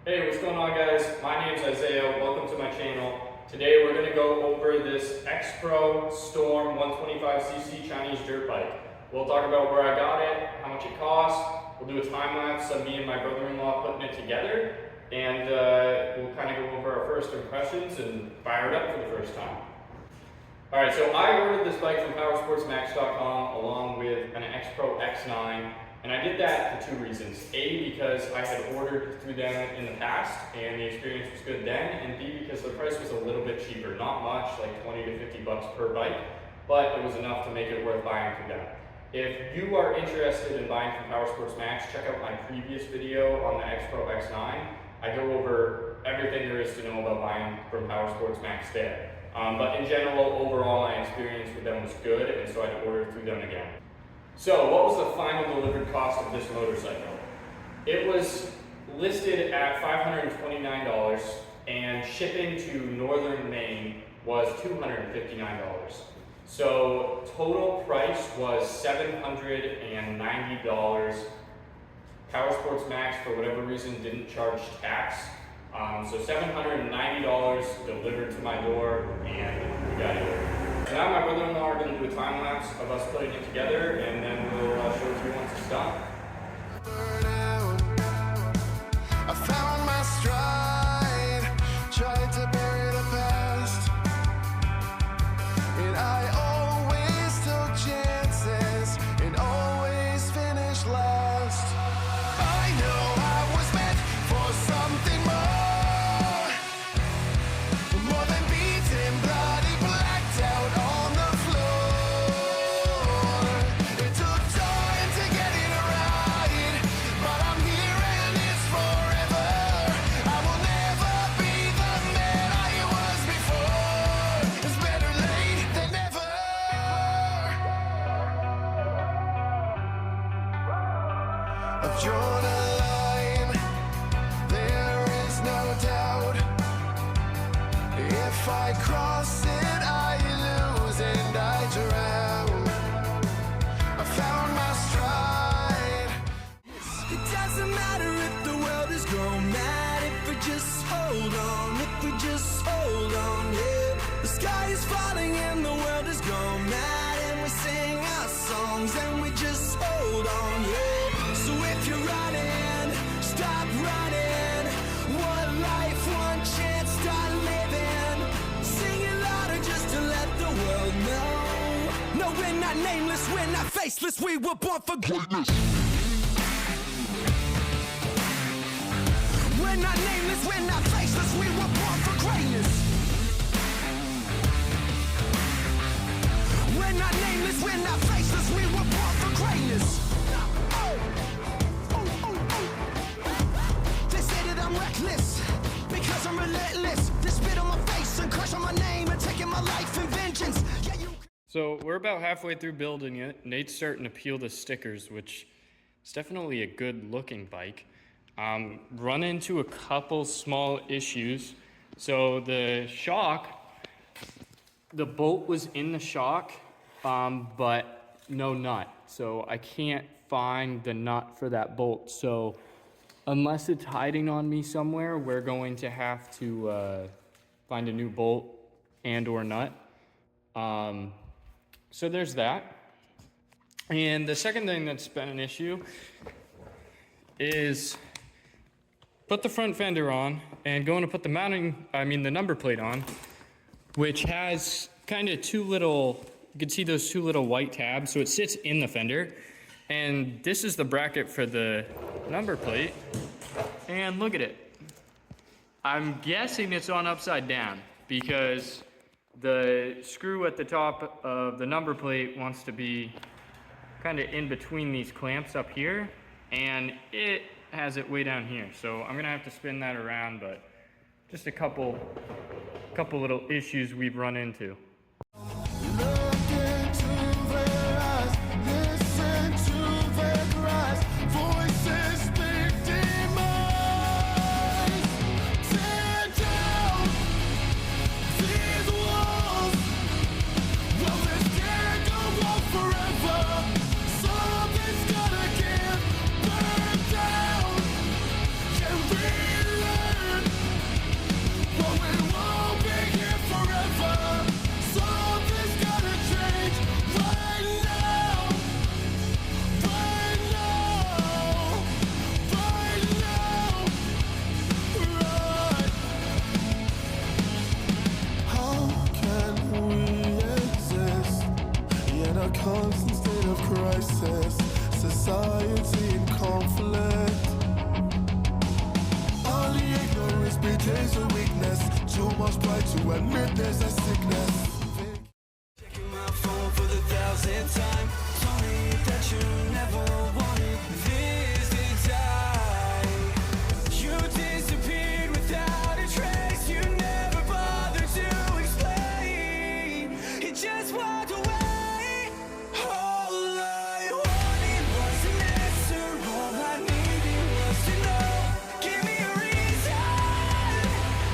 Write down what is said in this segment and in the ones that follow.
Hey, what's going on, guys? My name's Isaiah. Welcome to my channel. Today we're going to go over this X-Pro Storm 125cc Chinese dirt bike. We'll talk about where I got it, how much it cost. We'll do a time lapse of me and my brother-in-law putting it together, and we'll kind of go over our first impressions and fire it up for the first time. Alright, so I ordered this bike from PowersportsMax.com along with an X-Pro X9. And I did that for two reasons. A, because I had ordered through them in the past and the experience was good then, and B, because the price was a little bit cheaper. Not much, like 20 to 50 bucks per bike, but it was enough to make it worth buying through them. If you are interested in buying from PowersportsMax, check out my previous video on the X-Pro X9. I go over everything there is to know about buying from PowersportsMax there. But in general, overall, my experience with them was good, and so I ordered through them again. So, what was the final delivered cost of this motorcycle? It was listed at $529, and shipping to northern Maine was $259. So, total price was $790. PowersportsMax, for whatever reason, didn't charge tax. So $790 delivered to my door, and we got it. So now my brother-in-law are going to do a time lapse of us putting it together, and then we'll show it to you once it's done. I found my stride, tried to bury the past, and I always took chances and always finished last. I know I was meant for something more than beaten, bloody, blacked out on the floor. It took time to get it right, but I'm here and it's forever. I will never be the man I was before. It's better late than never. I've drawn a line, there is no doubt. If I cross it, I lose and I drown. I found my stride. It doesn't matter if the world is gone mad, if we just hold on, if we just hold on, yeah. The sky is falling and the world is gone mad, and we sing our songs and we just hold on, yeah. So if you're running, stop running. One life, one chance, start living. Sing it louder just to let the world know. No, we're not nameless, we're not faceless, we were born for greatness. We're not nameless, we're not faceless, we were born for greatness. We're not nameless, we're not faceless, we were born for greatness. They say that I'm reckless because I'm relentless. They spit on my face and crush on my name and taking my life in vengeance. Yeah, you. So we're about halfway through building it. Nate's starting to peel the stickers, which is definitely a good looking bike. Run into a couple small issues. So the shock, the bolt was in the shock, but no nut. So I can't find the nut for that bolt. So unless it's hiding on me somewhere, we're going to have to find a new bolt and or nut. So there's that. And the second thing that's been an issue is put the front fender on and going to put the the number plate on, which has kind of two little, you can see those two little white tabs. So it sits in the fender, and this is the bracket for the number plate. And look at it. I'm guessing it's on upside down because the screw at the top of the number plate wants to be kind of in between these clamps up here, and it has it way down here. So I'm gonna have to spin that around, but just a couple little issues we've run into. Something's gonna give, burn down, can realize. is a weakness. Too much pride to admit there's a sickness. Checking my phone for the 1000th time. Told me that you never wanted this to die. You disappeared without a trace. You never bothered to explain. You just walked away. All I wanted was an answer. All I needed was to know. Give me a reason.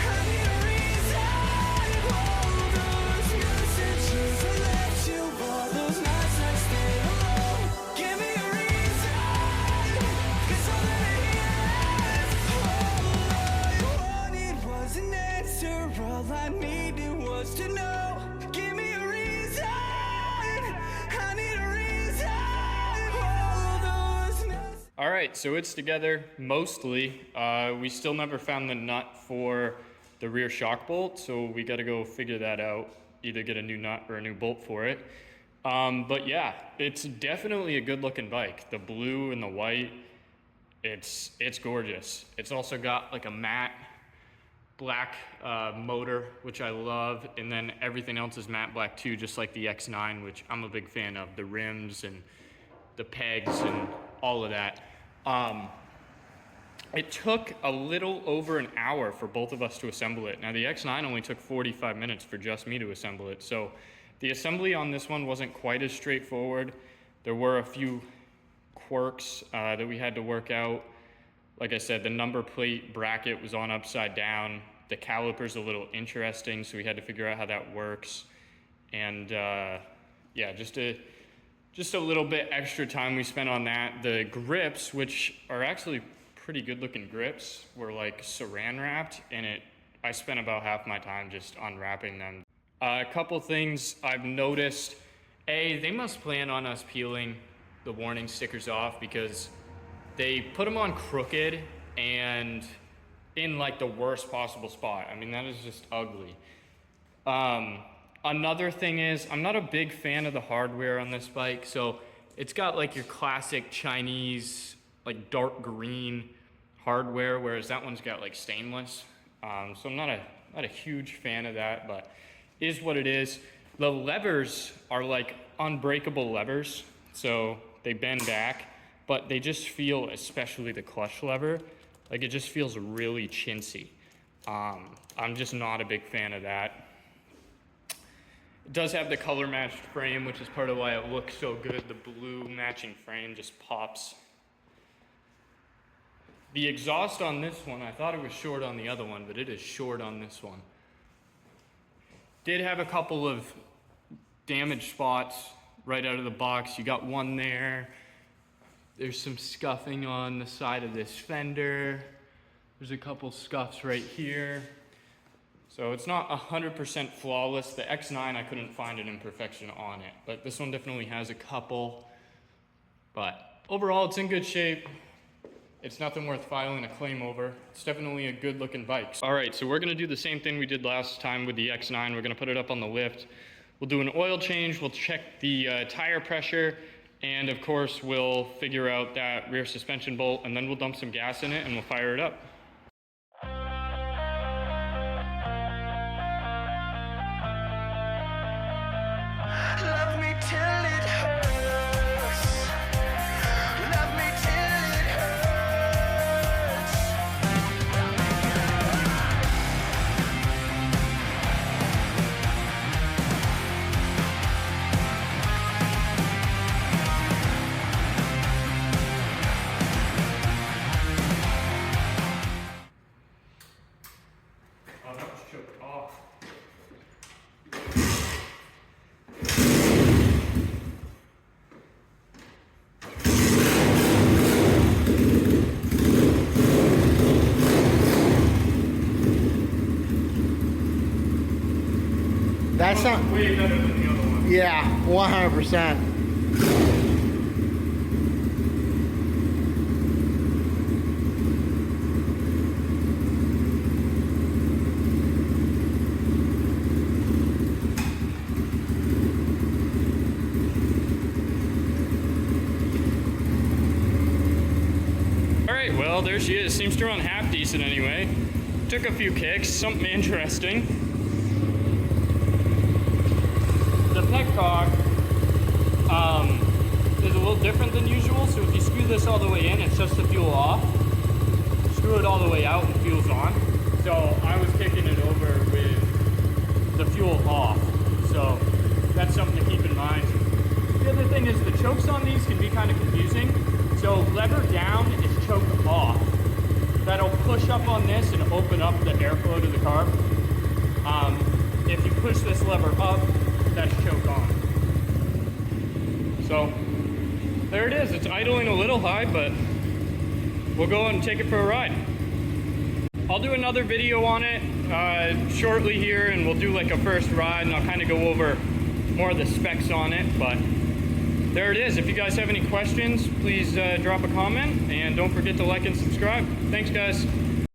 I need a reason. All those messages I left you, all those nights I stayed alone. Give me a reason, 'cause all that I hear is all I wanted was an answer. All I needed was to know. Give me a reason. I need a reason. All those messages. All right, so it's together mostly. We still never found the nut for the rear shock bolt, so we got to go figure that out. Either get a new nut or a new bolt for it. But yeah, it's definitely a good-looking bike. The blue and the white, it's gorgeous. It's also got like a matte black motor, which I love, and then everything else is matte black too, just like the X9, which I'm a big fan of. The rims and the pegs and all of that. It took a little over an hour for both of us to assemble it. Now the X9 only took 45 minutes for just me to assemble it. So the assembly on this one wasn't quite as straightforward. There were a few quirks that we had to work out. Like I said, the number plate bracket was on upside down. The caliper's a little interesting, so we had to figure out how that works. And yeah, just a little bit extra time we spent on that. The grips, which are actually pretty good looking grips, were like saran wrapped, and I spent about half my time just unwrapping them. A couple things I've noticed. They must plan on us peeling the warning stickers off because they put them on crooked and in like the worst possible spot. I mean, that is just ugly. Another thing is, I'm not a big fan of the hardware on this bike. So it's got like your classic Chinese, like dark green hardware, whereas that one's got like stainless. So I'm not a huge fan of that, but is what it is. The levers are like unbreakable levers, so they bend back, but they just feel, especially the clutch lever, like it just feels really chintzy. I'm just not a big fan of that. It does have the color matched frame, which is part of why it looks so good. The blue matching frame just pops. The exhaust on this one, I thought it was short on the other one, but it is short on this one. Did have a couple of damaged spots right out of the box. You got one there. There's some scuffing on the side of this fender. There's a couple scuffs right here. So it's not 100% flawless. The X9, I couldn't find an imperfection on it, but this one definitely has a couple. But overall, it's in good shape. It's nothing worth filing a claim over. It's definitely a good looking bike. All right, so we're gonna do the same thing we did last time with the X9. We're gonna put it up on the lift. We'll do an oil change. We'll check the tire pressure. And of course, we'll figure out that rear suspension bolt, and then we'll dump some gas in it and we'll fire it up. Love me till it hurts. Love me till it hurts. Oh, that was choked off. That's not. Way better than the other one. Yeah, 100%. All right, well, there she is. Seems to run half decent anyway. took a few kicks, something interesting. The petcock is a little different than usual, so if you screw this all the way in, it shuts the fuel off. Screw it all the way out and fuel's on. So I was kicking it over with the fuel off. So that's something to keep in mind. The other thing is the chokes on these can be kind of confusing. So lever down is choke off. That'll push up on this and open up the airflow to the carb. If you push this lever up, that's choke on. So there it is. It's idling a little high, but we'll go and take it for a ride. I'll do another video on it shortly here, and we'll do like a first ride, and I'll kind of go over more of the specs on it. But there it is. If you guys have any questions, please drop a comment, and don't forget to like and subscribe. Thanks, guys.